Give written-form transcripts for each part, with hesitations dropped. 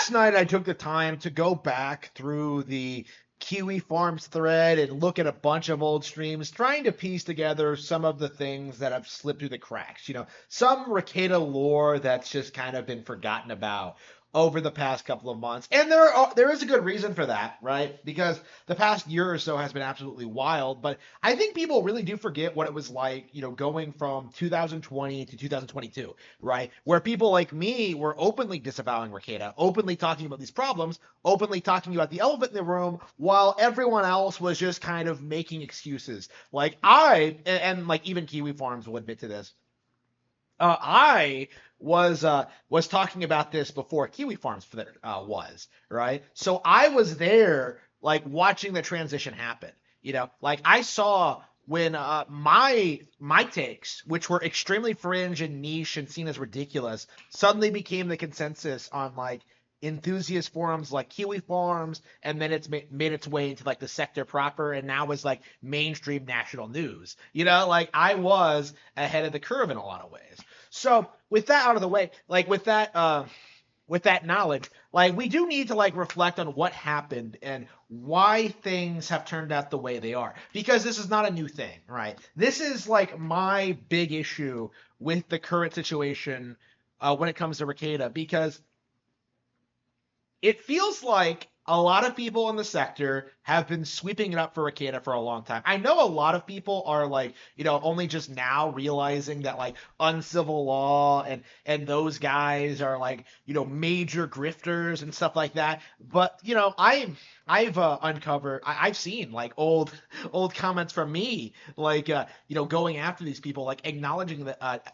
last night I took the time to go back through the Kiwi Farms thread and look at a bunch of old streams, trying to piece together some of the things that have slipped through the cracks. Some Rekieta lore that's just kind of been forgotten about over the past couple of months. And there is a good reason for that, right? Because the past year or so has been absolutely wild, but I think people really do forget what it was like, going from 2020 to 2022, right? Where people like me were openly disavowing Rekieta, openly talking about these problems, openly talking about the elephant in the room, while everyone else was just kind of making excuses. Like like even Kiwi Farms will admit to this. I was talking about this before Kiwi Farms was right. So I was there, like watching the transition happen. Like I saw when my takes, which were extremely fringe and niche and seen as ridiculous, suddenly became the consensus on like enthusiast forums like Kiwi Farms, and then it's made its way into like the sector proper, and now is like mainstream national news. Like I was ahead of the curve in a lot of ways. So with that out of the way, like with that knowledge, like we do need to like reflect on what happened and why things have turned out the way they are. Because this is not a new thing, right? This is like my big issue with the current situation when it comes to Rekieta, because it feels like a lot of people in the sector have been sweeping it up for Rekieta for a long time. I know a lot of people are like, only just now realizing that like uncivil law and those guys are like, major grifters and stuff like that. But I've uncovered, I've seen like old comments from me, like going after these people, like acknowledging that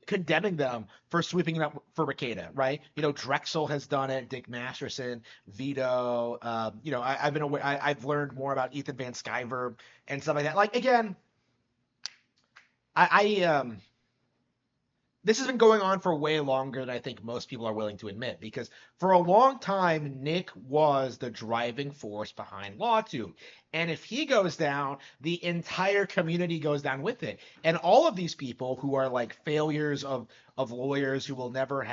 condemning them for sweeping it up for Rekieta, right? Drexel has done it, Dick Masterson, Vito. I've been aware, I've learned more about Ethan Van Skyver and stuff like that. Like again, I this has been going on for way longer than I think most people are willing to admit, because for a long time, Nick was the driving force behind LawTube. And if he goes down, the entire community goes down with it. And all of these people who are like failures of lawyers who will never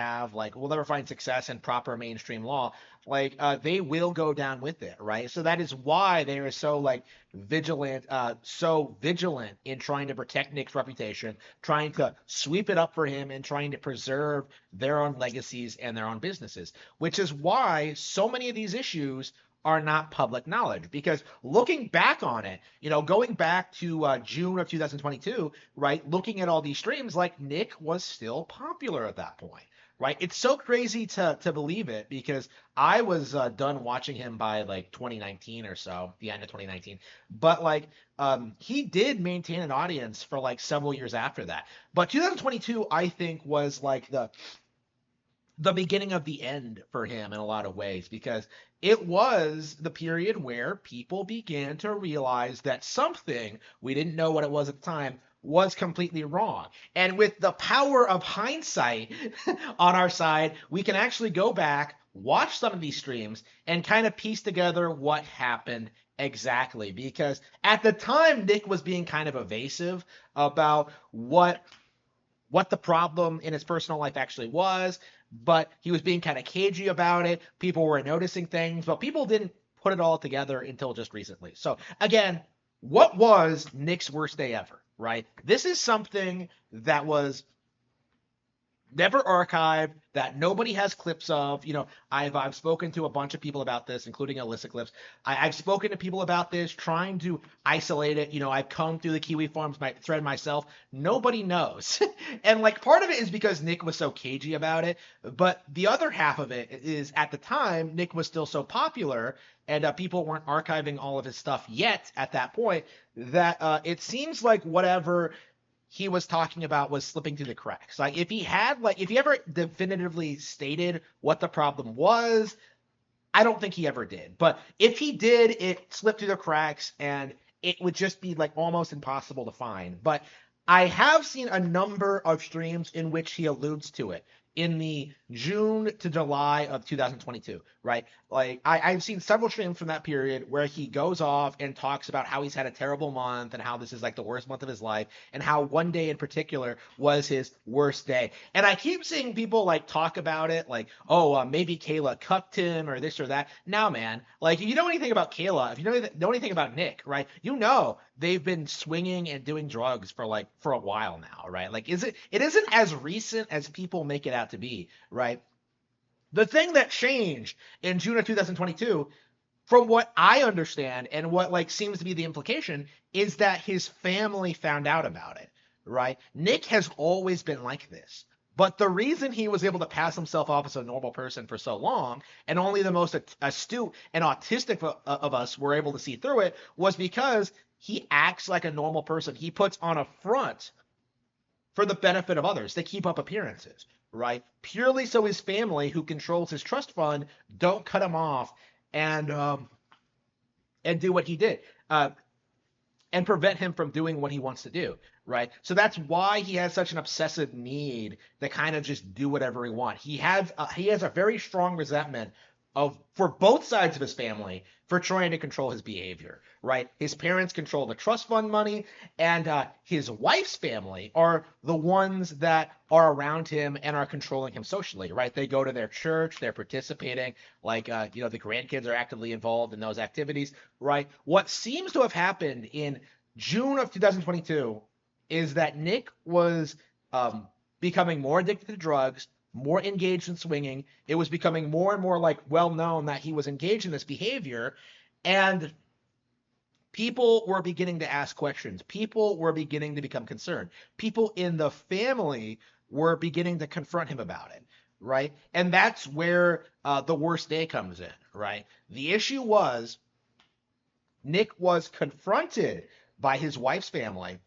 find success in proper mainstream law, like they will go down with it, right? So that is why they are so like so vigilant in trying to protect Nick's reputation, trying to sweep it up for him, and trying to preserve their own legacies and their own businesses, which is why so many of these issues are not public knowledge. Because looking back on it, going back to June of 2022, right, looking at all these streams, like Nick was still popular at that point, right? It's so crazy to believe it, because I was done watching him by like 2019 or so, the end of 2019. But like he did maintain an audience for like several years after that. But 2022, I think, was like the beginning of the end for him in a lot of ways, because it was the period where people began to realize that something, we didn't know what it was at the time, was completely wrong. And with the power of hindsight on our side, we can actually go back, watch some of these streams, and kind of piece together what happened exactly. Because at the time, Nick was being kind of evasive about what the problem in his personal life actually was, but he was being kind of cagey about it. People were noticing things, but people didn't put it all together until just recently. So again, what was Nick's worst day ever, right? This is something that was never archived, that nobody has clips of. I've spoken to a bunch of people about this, including illicit clips. I've spoken to people about this, trying to isolate it. I've come through the Kiwi Farms thread myself. Nobody knows. And like part of it is because Nick was so cagey about it, but the other half of it is, at the time, Nick was still so popular, and people weren't archiving all of his stuff yet at that point, that it seems like whatever he was talking about was slipping through the cracks. Like if he ever definitively stated what the problem was, I don't think he ever did. But if he did, it slipped through the cracks, and it would just be like almost impossible to find. But I have seen a number of streams in which he alludes to it. in the June to July of 2022, right? Like I've seen several streams from that period where he goes off and talks about how he's had a terrible month and how this is like the worst month of his life and how one day in particular was his worst day. And I keep seeing people like talk about it like, oh, maybe Kayla cucked him or this or that. Now, man, like if you know anything about Kayla, if you know anything about Nick, right? You know they've been swinging and doing drugs for a while now, right? Like it isn't as recent as people make it out to be, right? The thing that changed in June of 2022, from what I understand and what like seems to be the implication, is that his family found out about it, right? Nick has always been like this. But the reason he was able to pass himself off as a normal person for so long, and only the most astute and autistic of us were able to see through it, was because he acts like a normal person. He puts on a front for the benefit of others to keep up appearances, right? Purely so his family, who controls his trust fund, don't cut him off and do what he did. And prevent him from doing what he wants to do, right? So that's why he has such an obsessive need to kind of just do whatever he wants. He has a very strong resentment of for both sides of his family for trying to control his behavior, right? His parents control the trust fund money, and his wife's family are the ones that are around him and are controlling him socially, right? They go to their church, they're participating, like the grandkids are actively involved in those activities, right? What seems to have happened in June of 2022 is that Nick was becoming more addicted to drugs, more engaged in swinging. It was becoming more and more like well known that he was engaged in this behavior, and people were beginning to ask questions. People were beginning to become concerned. People in the family were beginning to confront him about it, right? And that's where the worst day comes in, right? The issue was Nick was confronted by his wife's family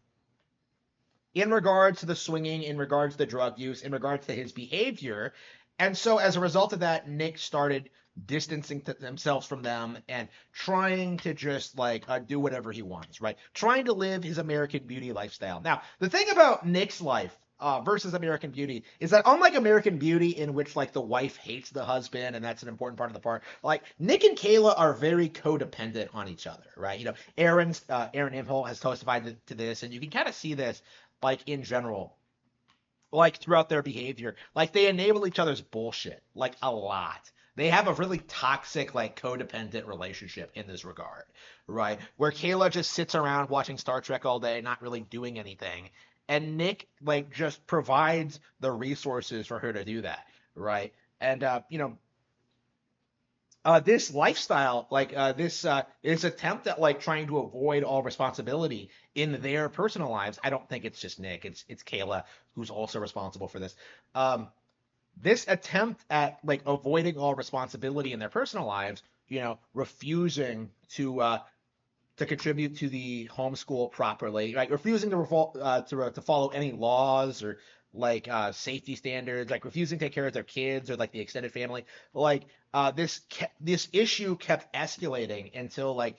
in regards to the swinging, in regards to the drug use, in regards to his behavior. And so as a result of that, Nick started distancing themselves from them and trying to just like do whatever he wants, right? Trying to live his American Beauty lifestyle. Now, the thing about Nick's life versus American Beauty is that unlike American Beauty, in which like the wife hates the husband and that's an important part of the part, like Nick and Kayla are very codependent on each other, right? You know, Aaron Imholt has testified to this, and you can kind of see this like in general, like throughout their behavior. Like they enable each other's bullshit, like a lot. They have a really toxic, like codependent relationship in this regard, right? Where Kayla just sits around watching Star Trek all day, not really doing anything. And Nick, like, just provides the resources for her to do that, right? And, this lifestyle, like this attempt at like trying to avoid all responsibility in their personal lives. I don't think it's just Nick. It's Kayla who's also responsible for this. Um, this attempt at like avoiding all responsibility in their personal lives, refusing to contribute to the homeschool properly, like refusing to follow any laws or like safety standards, like refusing to take care of their kids or like the extended family. Like this issue kept escalating until like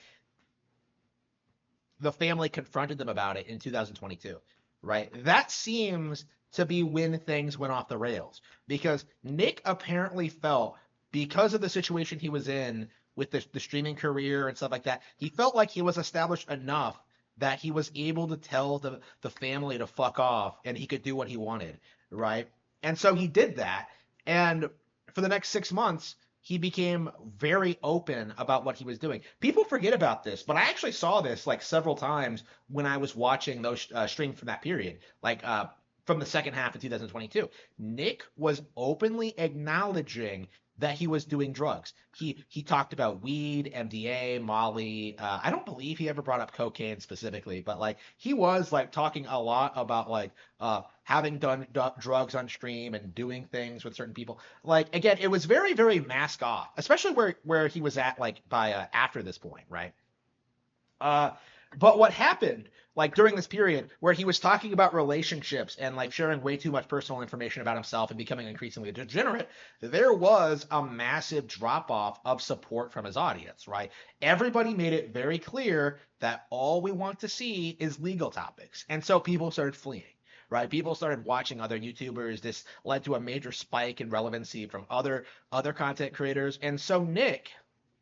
the family confronted them about it in 2022, right? That seems to be when things went off the rails because Nick apparently felt, because of the situation he was in with the streaming career and stuff like that, he felt like he was established enough that he was able to tell the family to fuck off and he could do what he wanted, right? And so he did that. And for the next 6 months, he became very open about what he was doing. People forget about this, but I actually saw this like several times when I was watching those streams from that period, like from the second half of 2022. Nick was openly acknowledging that he was doing drugs. He talked about weed, MDA, Molly. I don't believe he ever brought up cocaine specifically, but like he was like talking a lot about like having done drugs on stream and doing things with certain people. Like again, it was very very mask off, especially where he was at like by after this point, right? Uh, but what happened, like during this period where he was talking about relationships and like sharing way too much personal information about himself and becoming increasingly degenerate, there was a massive drop off of support from his audience, right? Everybody made it very clear that all we want to see is legal topics. And so people started fleeing, right? People started watching other YouTubers. This led to a major spike in relevancy from other content creators. And so Nick,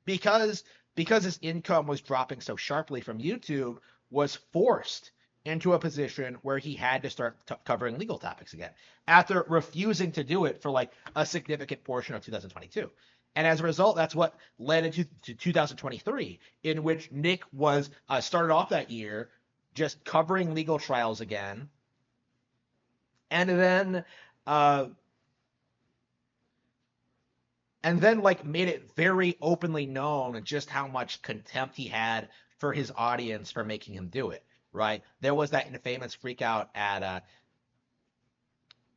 because because his income was dropping so sharply from YouTube, was forced into a position where he had to start covering legal topics again after refusing to do it for like a significant portion of 2022. And as a result, that's what led into to 2023, in which Nick was started off that year just covering legal trials again, and then uh, like made it very openly known just how much contempt he had for his audience for making him do it. Right? There was that infamous freak out at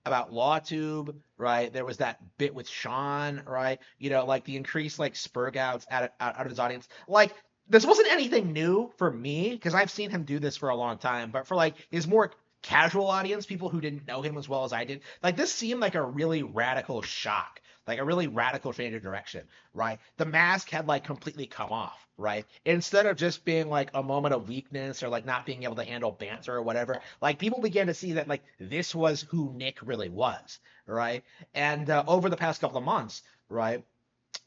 about LawTube, right? There was that bit with Sean, right? Like the increased like spurgouts out of his audience. Like this wasn't anything new for me because I've seen him do this for a long time, but for like his more casual audience, people who didn't know him as well as I did, like this seemed like a really radical shock, like a really radical change of direction, right? The mask had like completely come off, right? Instead of just being like a moment of weakness or like not being able to handle banter or whatever, like people began to see that like this was who Nick really was, right? And over the past couple of months, right?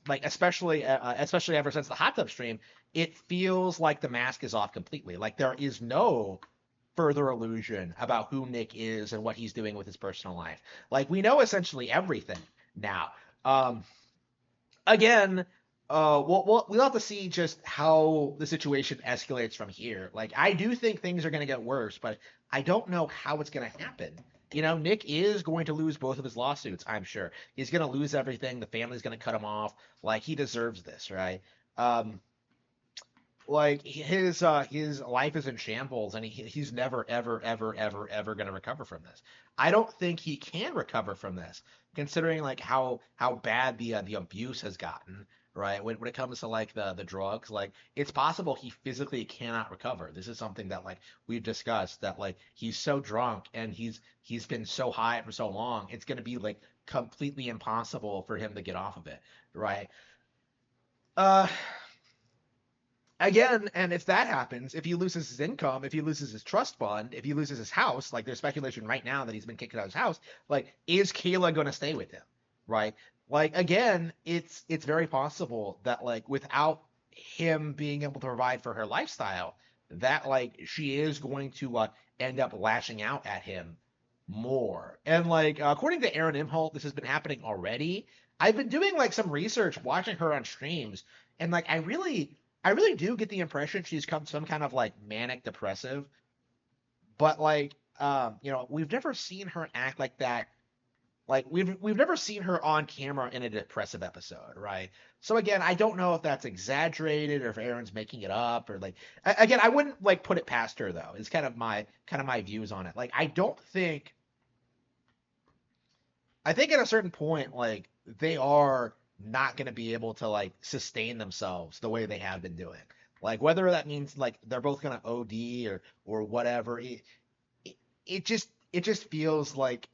Like especially ever since the hot tub stream, it feels like the mask is off completely. Like there is no further illusion about who Nick is and what he's doing with his personal life. Like we know essentially everything now. Um, Again, we'll have to see just how the situation escalates from here. Like I do think things are going to get worse, but I don't know how it's going to happen. Nick is going to lose both of his lawsuits, I'm sure. He's going to lose everything. The family's going to cut him off. Like he deserves this, right? Um, like his life is in shambles, and he's never ever going to recover from this. I don't think he can recover from this, considering like how bad the abuse has gotten, right? When it comes to like the drugs, like it's possible he physically cannot recover. This is something that like we've discussed, that like he's so drunk and he's been so high for so long, it's going to be like completely impossible for him to get off of it, right? uh Again, and if that happens, if he loses his income, if he loses his trust fund, if he loses his house, like there's speculation right now that he's been kicked out of his house, like is Kayla going to stay with him, right? Like again, it's very possible that like without him being able to provide for her lifestyle, that like she is going to end up lashing out at him more. And like according to Aaron Imholt, this has been happening already. I've been doing like some research watching her on streams, and like I really do get the impression she's come some kind of like manic depressive, but like we've never seen her act like that. Like we've never seen her on camera in a depressive episode, right? So again, I don't know if that's exaggerated or if Aaron's making it up or like again, I wouldn't like put it past her though. It's kind of my views on it. Like I think at a certain point, like they are not going to be able to like sustain themselves the way they have been doing. Like whether that means like they're both going to OD or whatever, it it just feels like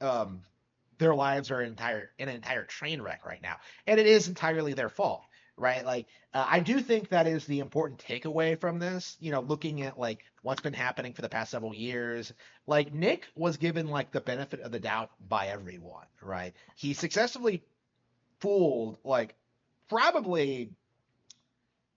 their lives are an entire train wreck right now, and it is entirely their fault, right? Like I do think that is the important takeaway from this. Looking at like what's been happening for the past several years, like Nick was given like the benefit of the doubt by everyone, right? He successfully fooled like probably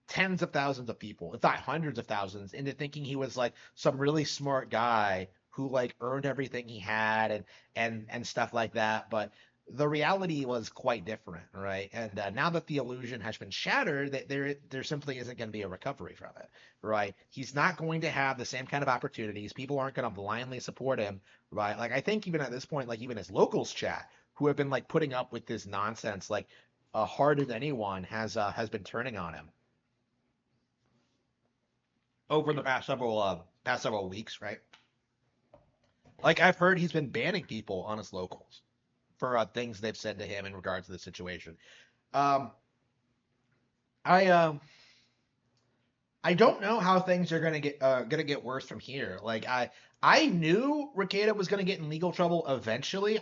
tens of thousands of people, if not hundreds of thousands, into thinking he was like some really smart guy who like earned everything he had and stuff like that. But the reality was quite different, right? And now that the illusion has been shattered, that there simply isn't going to be a recovery from it, right? He's not going to have the same kind of opportunities. People aren't going to blindly support him, right? Like I think even at this point, like even his locals chat, who have been like putting up with this nonsense, like harder than anyone, has been turning on him over the past several weeks, right? Like I've heard he's been banning people on his locals for things they've said to him in regards to the situation. Um, I I don't know how things are gonna get worse from here. Like I knew Rekieta was gonna get in legal trouble eventually.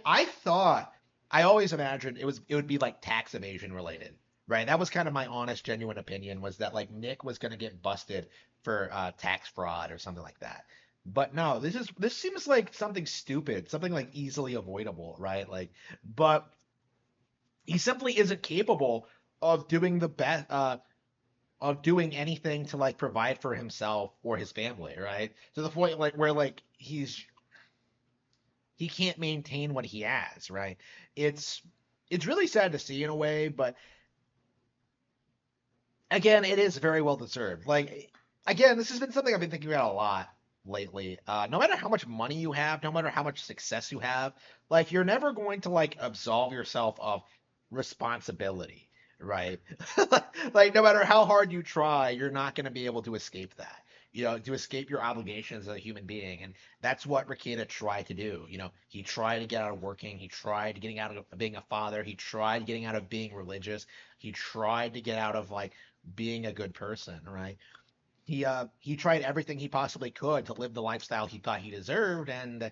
I always imagined it would be like tax evasion related, right? That was kind of my honest, genuine opinion, was that like Nick was gonna get busted for tax fraud or something like that. But no, this seems like something stupid, something like easily avoidable, right? Like, but he simply isn't capable of doing the best of doing anything to like provide for himself or his family, right? To the point like where like he can't maintain what he has, right? It's it's really sad to see in a way, but again, it is very well deserved. Like again, this has been something I've been thinking about a lot lately. No matter how much money you have, no matter how much success you have, like you're never going to like absolve yourself of responsibility, right? Like no matter how hard you try, you're not going to be able to escape that. You know, to escape your obligations as a human being, and that's what Rekieta tried to do. You know, he tried to get out of working, he tried getting out of being a father, he tried getting out of being religious, he tried to get out of like being a good person, right? He tried everything he possibly could to live the lifestyle he thought he deserved, and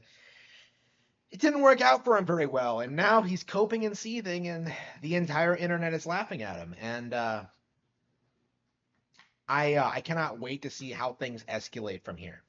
it didn't work out for him very well. And now he's coping and seething, and the entire internet is laughing at him. And I cannot wait to see how things escalate from here.